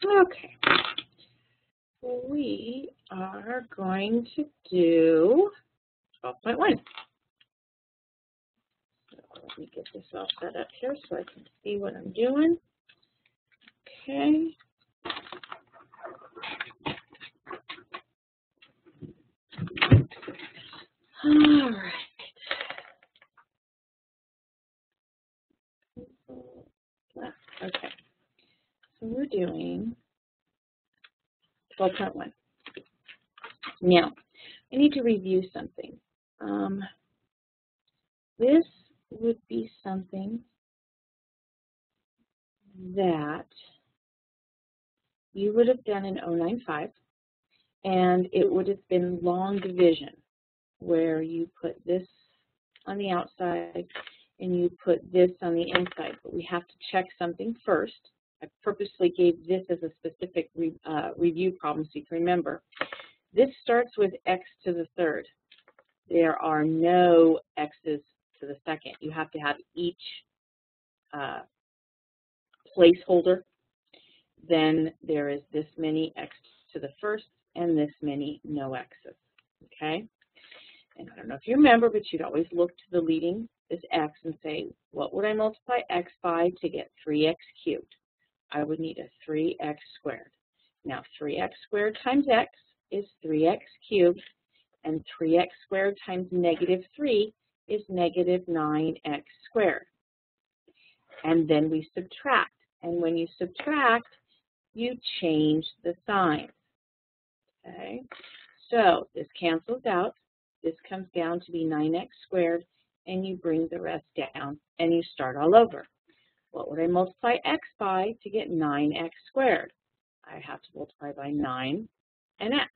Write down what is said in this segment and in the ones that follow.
Okay, we are going to do 12.1. So let me get this all set up here so I can see what I'm doing. Okay. All right. Okay. So we're doing 12.1. Now, I need to review something. This would be something that you would have done in 095, and it would have been long division, where you put this on the outside and you put this on the inside. But we have to check something first. I purposely gave this as a specific review problem so you can remember. This starts with x to the third. There are no x's to the second. You have to have each placeholder. Then there is this many x to the first and this many no x's. Okay? And I don't know if you remember, but you'd always look to the leading, this x, and say, what would I multiply x by to get 3x cubed? I would need a 3x squared. Now, 3x squared times x is 3x cubed, and 3x squared times negative 3 is negative 9x squared. And then we subtract. And when you subtract, you change the sign. Okay? So this cancels out. This comes down to be 9x squared, and you bring the rest down, and you start all over. What would I multiply x by to get 9x squared? I have to multiply by 9 and x.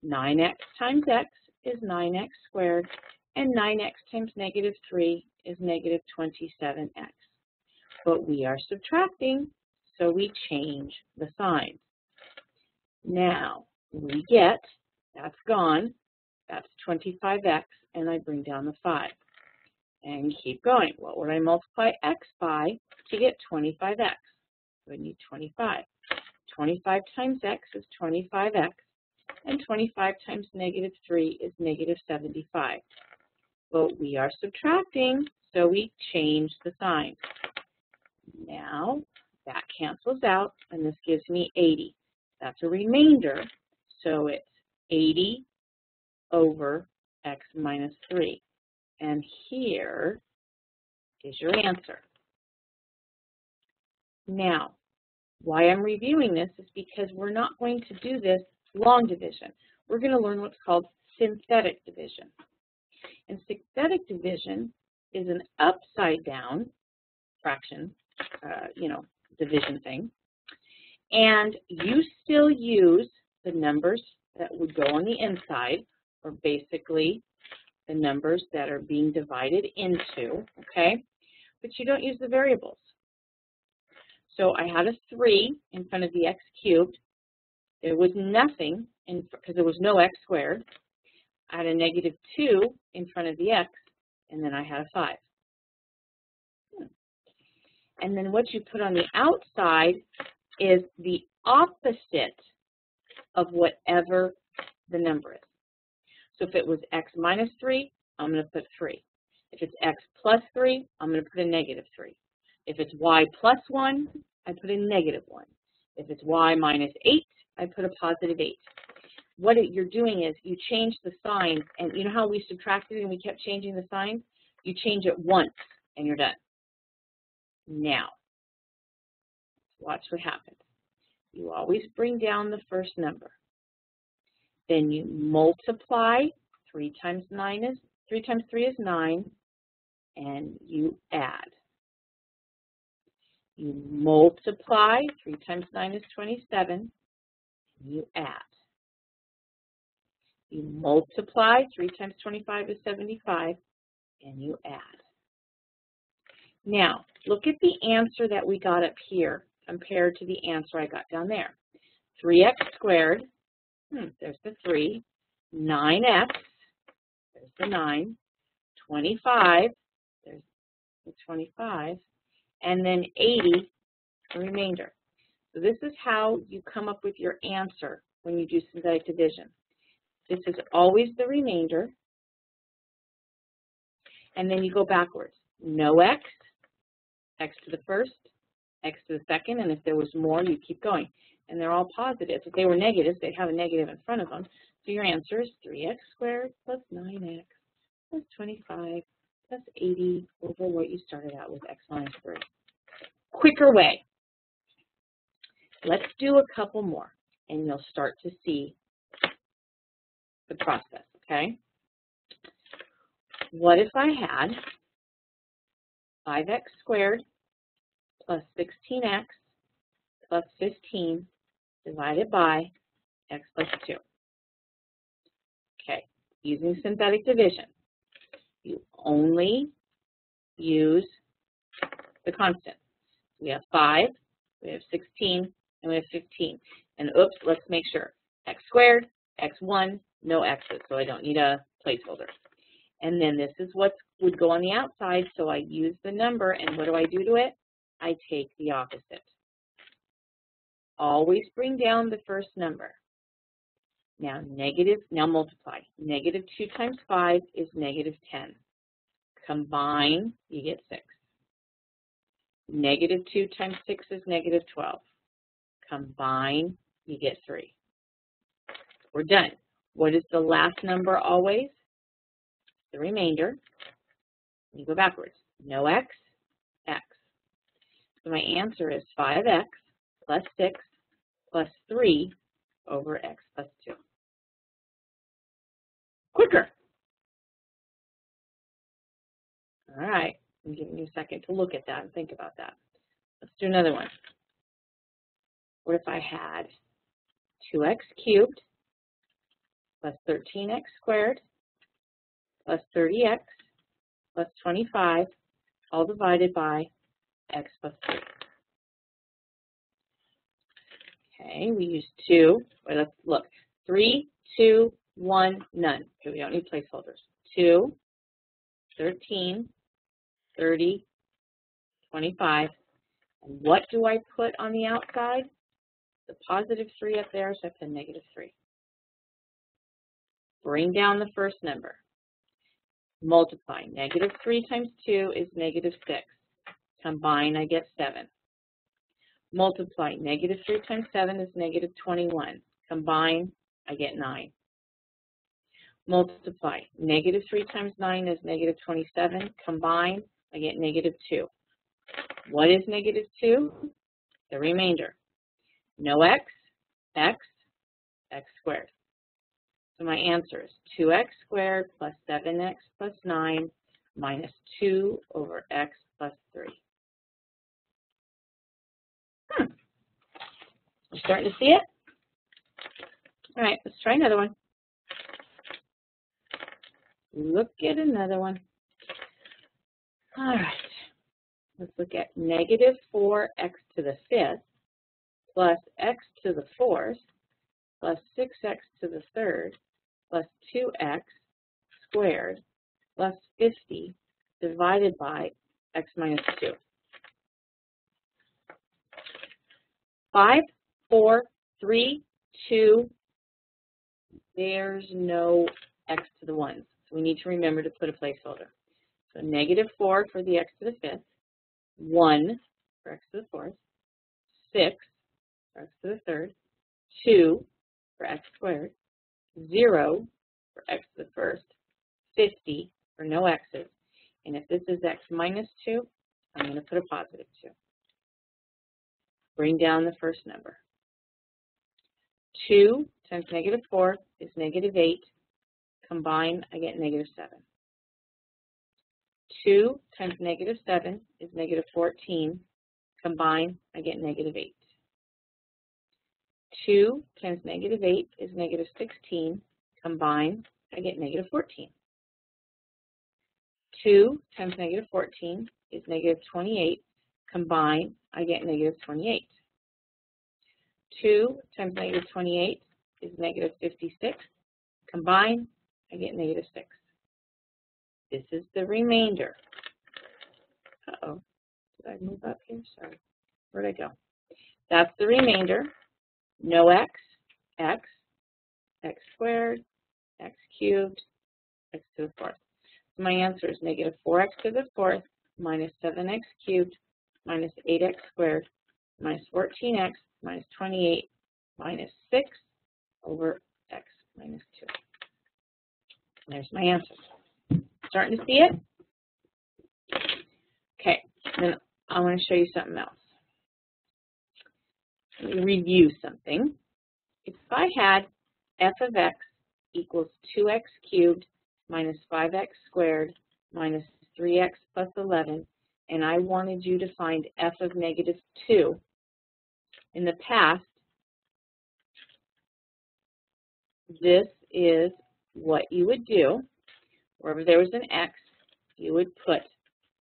9x times x is 9x squared, and 9x times negative 3 is negative 27x. But we are subtracting, so we change the sign. Now, we get, that's gone, that's 25x, and I bring down the 5. And keep going. What would I multiply x by to get 25x? We need 25. 25 times x is 25x, and 25 times negative 3 is negative 75. But we are subtracting, so we change the sign. Now, that cancels out, and this gives me 80. That's a remainder, so it's 80 over x minus 3. And here is your answer. Now, why I'm reviewing this is because we're not going to do this long division. We're going to learn what's called synthetic division. And synthetic division is an upside down fraction, division thing. And you still use the numbers that would go on the inside, or basically the numbers that are being divided into, okay? But you don't use the variables. So I had a 3 in front of the x cubed. There was nothing, because there was no x squared. I had a negative 2 in front of the x, and then I had a 5. And then what you put on the outside is the opposite of whatever the number is. So if it was x minus 3, I'm going to put 3. If it's x plus 3, I'm going to put a negative 3. If it's y plus 1, I put a negative 1. If it's y minus 8, I put a positive 8. What you're doing is you change the sign, and you know how we subtracted and we kept changing the sign? You change it once, and you're done. Now, watch what happens. You always bring down the first number. Then you multiply. 3 times 3 is 9, and you add. You multiply. 3 times 9 is 27, and you add. You multiply. 3 times 25 is 75, and you add. Now, look at the answer that we got up here compared to the answer I got down there. 3x squared, there's the 3, 9x, there's the 9, 25, there's the 25, and then 80, the remainder. So this is how you come up with your answer when you do synthetic division. This is always the remainder, and then you go backwards. No x, x to the first, x to the second, and if there was more, you keep going. And they're all positive. If they were negatives, they'd have a negative in front of them. So your answer is 3x squared plus 9x plus 25 plus 80 over what you started out with, x minus 3. Quicker way. Let's do a couple more, and you'll start to see the process, okay? What if I had 5x squared plus 16x plus 15 divided by x plus 2? Okay, using synthetic division, you only use the constant. We have 5, we have 16, and we have 15. And oops, let's make sure. X squared, x1, no x's, so I don't need a placeholder. And then this is what would go on the outside, so I use the number, and what do I do to it? I take the opposite. Always bring down the first number. Now multiply. Negative 2 times 5 is negative 10. Combine, you get 6. Negative 2 times 6 is negative 12. Combine, you get 3. We're done. What is the last number always? The remainder. You go backwards. No x, x. So my answer is 5x plus 6 plus 3 over x plus 2. Quicker. All right. I'm giving you a second to look at that and think about that. Let's do another one. What if I had 2x cubed plus 13x squared plus 30x plus 25 all divided by x plus 3? Okay, we use 2. Wait, let's look. 3, 2, 1, none. Okay, we don't need placeholders. 2, 13, 30, 25. And what do I put on the outside? The positive 3 up there, so I put negative 3. Bring down the first number. Multiply. Negative 3 times 2 is negative 6. Combine, I get 7. Multiply. Negative 3 times 7 is negative 21. Combine, I get 9. Multiply. Negative 3 times 9 is negative 27. Combine, I get negative 2. What is negative 2? The remainder. No x, x, x squared. So my answer is 2x squared plus 7x plus 9 minus 2 over x plus 3. You're starting to see it? All right, let's try another one. Look at another one. All right, let's look at negative 4x to the 5th plus x to the 4th plus 6x to the 3rd plus 2x squared plus 50 divided by x minus 2. 5, 4, 3, 2, there's no x to the 1s. So we need to remember to put a placeholder. So negative 4 for the x to the 5th, 1 for x to the 4th, 6 for x to the 3rd, 2 for x squared, 0 for x to the 1st, 50 for no x's. And if this is x minus 2, I'm going to put a positive 2. Bring down the first number. 2 times negative 4 is negative 8. Combine, I get negative 7. 2 times negative 7 is negative 14. Combine, I get negative 8. 2 times negative 8 is negative 16. Combine, I get negative 14. 2 times negative 14 is negative 28. Combine, I get negative 28. 2 times negative 28 is negative 56. Combine, I get negative 6. This is the remainder. Uh-oh. Did I move up here? Sorry. Where'd I go? That's the remainder. No x, x squared, x cubed, x to the fourth. So my answer is negative 4x to the fourth minus 7x cubed minus 8x squared minus 14x minus 28 minus 6 over x minus 2. There's my answer. Starting to see it? Okay, then I want to show you something else. Let me review something. If I had f of x equals 2x cubed minus 5x squared minus 3x plus 11, and I wanted you to find f of negative 2, in the past, this is what you would do. Wherever there was an x, you would put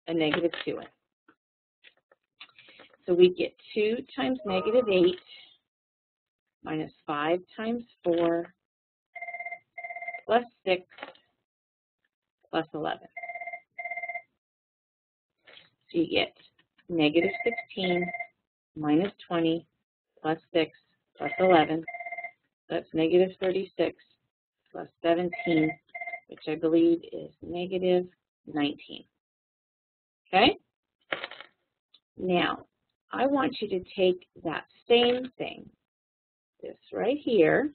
a negative 2 in. So we get 2 times negative 8 minus 5 times 4 plus 6 plus 11. So you get negative 16 minus 20 plus 6 plus 11. That's negative 36 plus 17, which I believe is negative 19. Okay? Now, I want you to take that same thing, this right here,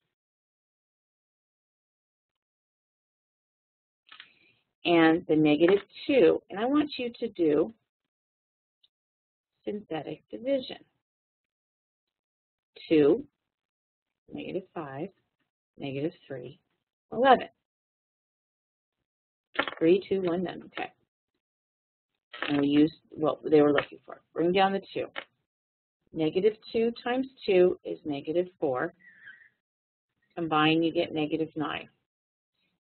and the negative 2, and I want you to do synthetic division. 2, negative 5, negative 3, 11. 3, 2, 1, done. Okay. And we used what they were looking for. Bring down the 2. Negative 2 times 2 is negative 4. Combine, you get negative 9.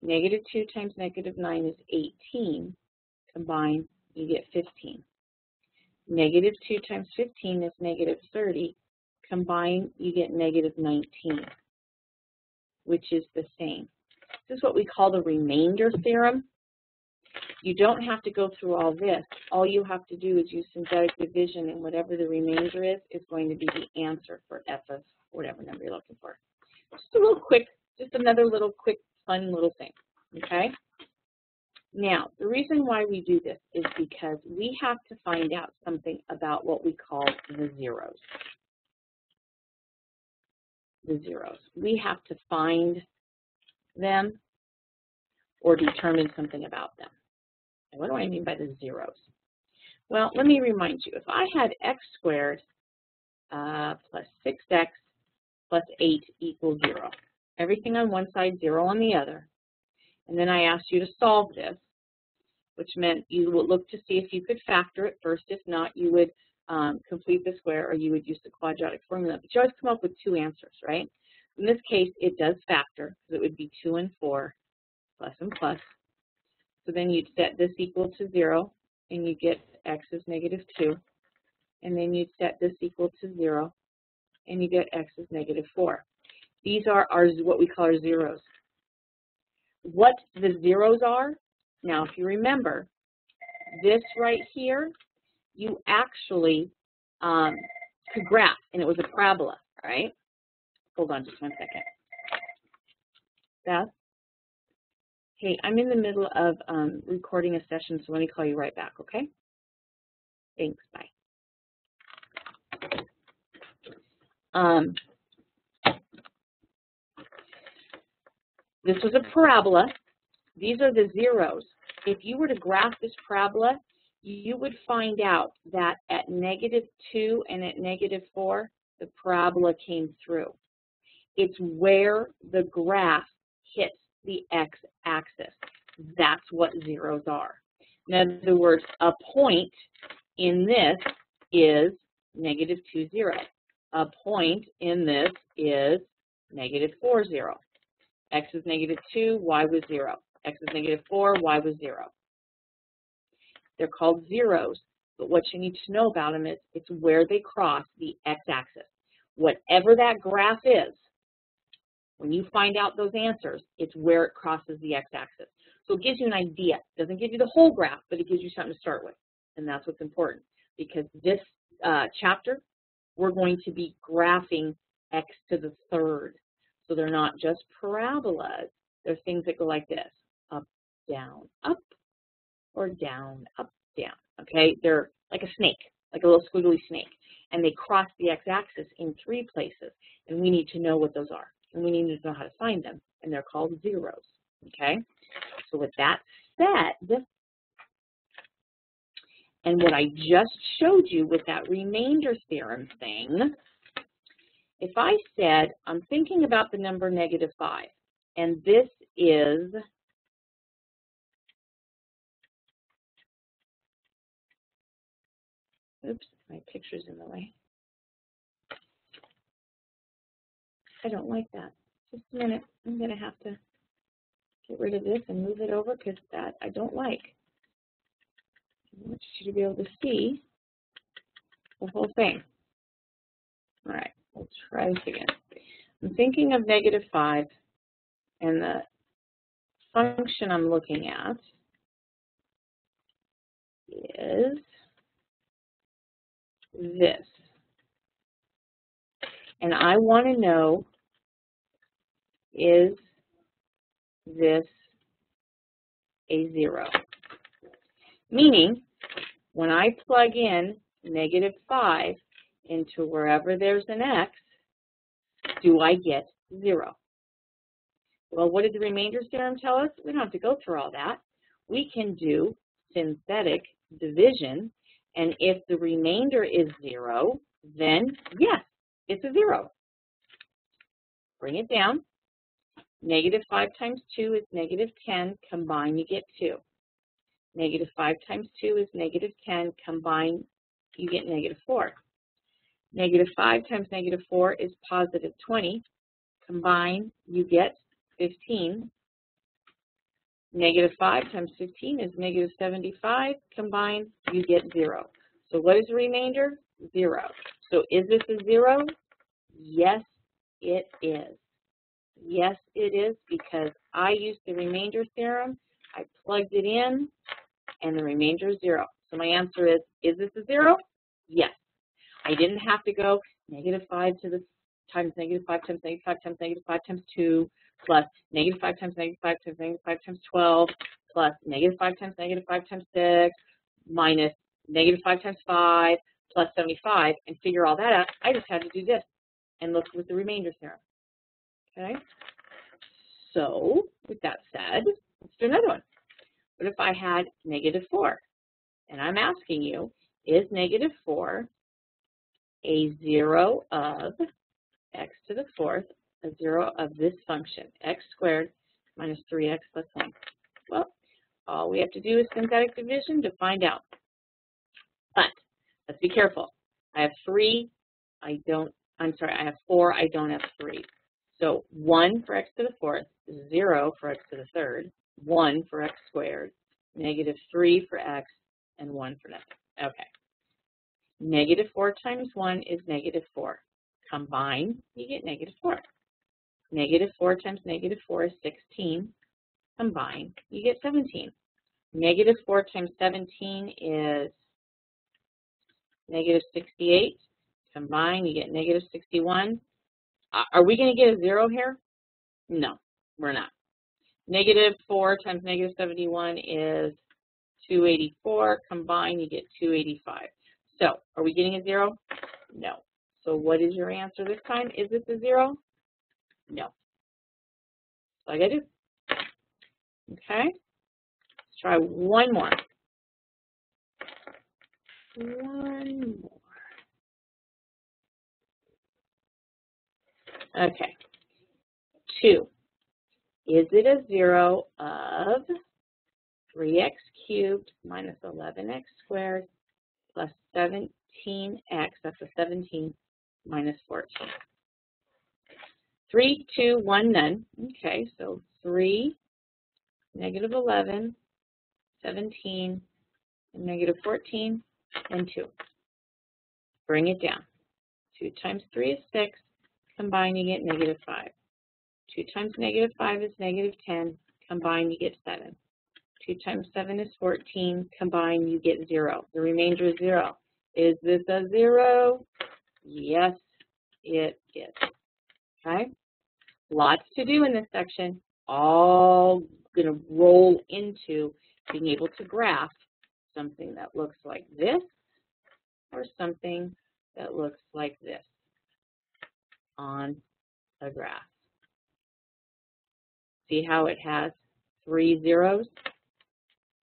Negative 2 times negative 9 is 18. Combine, you get 15. Negative 2 times 15 is negative 30. Combine, you get negative 19, which is the same. This is what we call the remainder theorem. You don't have to go through all this. All you have to do is use synthetic division, and whatever the remainder is going to be the answer for f of whatever number you're looking for. Just a little quick, just another little quick, fun little thing, okay? Now, the reason why we do this is because we have to find out something about what we call the zeros. The zeros. We have to find them or determine something about them. And what do I mean by the zeros? Well, let me remind you. If I had x squared plus 6x plus 8 equals 0, everything on one side, 0 on the other, and then I asked you to solve this, which meant you would look to see if you could factor it first. If not, you would complete the square, or you would use the quadratic formula. But you always come up with 2 answers, right? In this case, it does factor, because it would be 2 and 4, plus and plus. So then you'd set this equal to 0, and you get x is negative 2. And then you'd set this equal to 0, and you get x is negative 4. These are what we call our zeros. What the zeros are, now if you remember, this right here, you actually could graph, and it was a parabola, right? Hold on just one second. Beth? Hey, I'm in the middle of recording a session, so let me call you right back, okay? Thanks, bye. This was a parabola. These are the zeros. If you were to graph this parabola, you would find out that at negative 2 and at negative 4, the parabola came through. It's where the graph hits the x-axis. That's what zeros are. In other words, a point in this is negative 2, 0. A point in this is negative 4, 0. X is negative 2, y was 0. X is negative 4, y was 0. They're called zeros, but what you need to know about them is it's where they cross the x-axis. Whatever that graph is, when you find out those answers, it's where it crosses the x-axis. So it gives you an idea. It doesn't give you the whole graph, but it gives you something to start with. And that's what's important, because this chapter we're going to be graphing x to the third. So they're not just parabolas. They're things that go like this, up, or down, up, down, okay? They're like a snake, like a little squiggly snake, and they cross the x-axis in 3 places, and we need to know what those are, and we need to know how to find them, and they're called zeros, okay? So with that said, and what I just showed you with that remainder theorem thing, if I said, I'm thinking about the number -5, and this is oops, my picture's in the way. I don't like that. Just a minute. I'm going to have to get rid of this and move it over because that I don't like. I want you to be able to see the whole thing. All right, we'll try this again. I'm thinking of -5, and the function I'm looking at is this. And I want to know, is this a 0? Meaning, when I plug in -5 into wherever there's an x, do I get 0? Well, what did the remainder theorem tell us? We don't have to go through all that. We can do synthetic division, and if the remainder is 0, then yes, it's a 0. Bring it down. -5 times 2 is -10. Combine, you get 2. -5 times 2 is -10. Combine, you get -4. -5 times -4 is +20. Combine, you get 15. -5 times 15 is -75. Combine, you get 0. So what is the remainder? 0. So is this a 0? Yes, it is. Yes, it is, because I used the remainder theorem. I plugged it in, and the remainder is 0. So my answer is this a 0? Yes. I didn't have to go -5 to the times -5 times -5 times -5 times 2 plus -5 times -5 times -5 times 12 plus -5 times -5 times 6 minus -5 times 5 plus 75 and figure all that out. I just had to do this and look with the remainder theorem. Okay? So, with that said, let's do another one. What if I had -4? And I'm asking you, is -4 a 0 of x to the 4th, a 0 of this function, x squared minus 3x plus 1? Well, all we have to do is synthetic division to find out. But let's be careful. I have 4, I don't have 3. So 1 for x to the 4th, 0 for x to the 3rd, 1 for x squared, -3 for x, and 1 for nothing. Okay. -4 times 1 is -4. Combine, you get -4. -4 times -4 is 16. Combine, you get 17. -4 times 17 is -68. Combine, you get -61. Are we going to get a 0 here? No, we're not. -4 times -71 is 284. Combine, you get 285. So, are we getting a 0? No. So, what is your answer this time? Is this a 0? No. That's all I got to do. Okay. Let's try one more. One more. Okay. 2. Is it a 0 of 3x cubed minus 11x squared plus 17x, that's a 17, minus 14? 3, 2, 1, none. Okay, so 3, -11, 17, and -14, and 2. Bring it down. 2 times 3 is 6. Combine, you get -5. 2 times -5 is -10. Combine, you get 7. 2 times 7 is 14. Combine, you get 0. The remainder is 0. Is this a 0? Yes, it is. Okay? Lots to do in this section. All going to roll into being able to graph something that looks like this or something that looks like this on a graph. See how it has 3 zeros?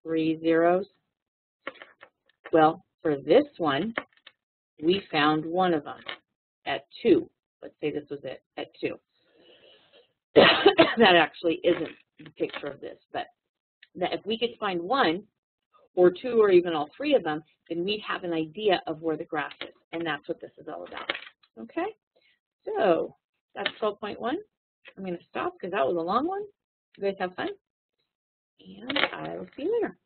3 zeros. Well, for this one, we found one of them at 2. Let's say this was it at 2. That actually isn't the picture of this, but that if we could find one or 2 or even all 3 of them, then we'd have an idea of where the graph is, and that's what this is all about. Okay, so that's 12.1. I'm going to stop because that was a long one. You guys have fun, and I will see you later.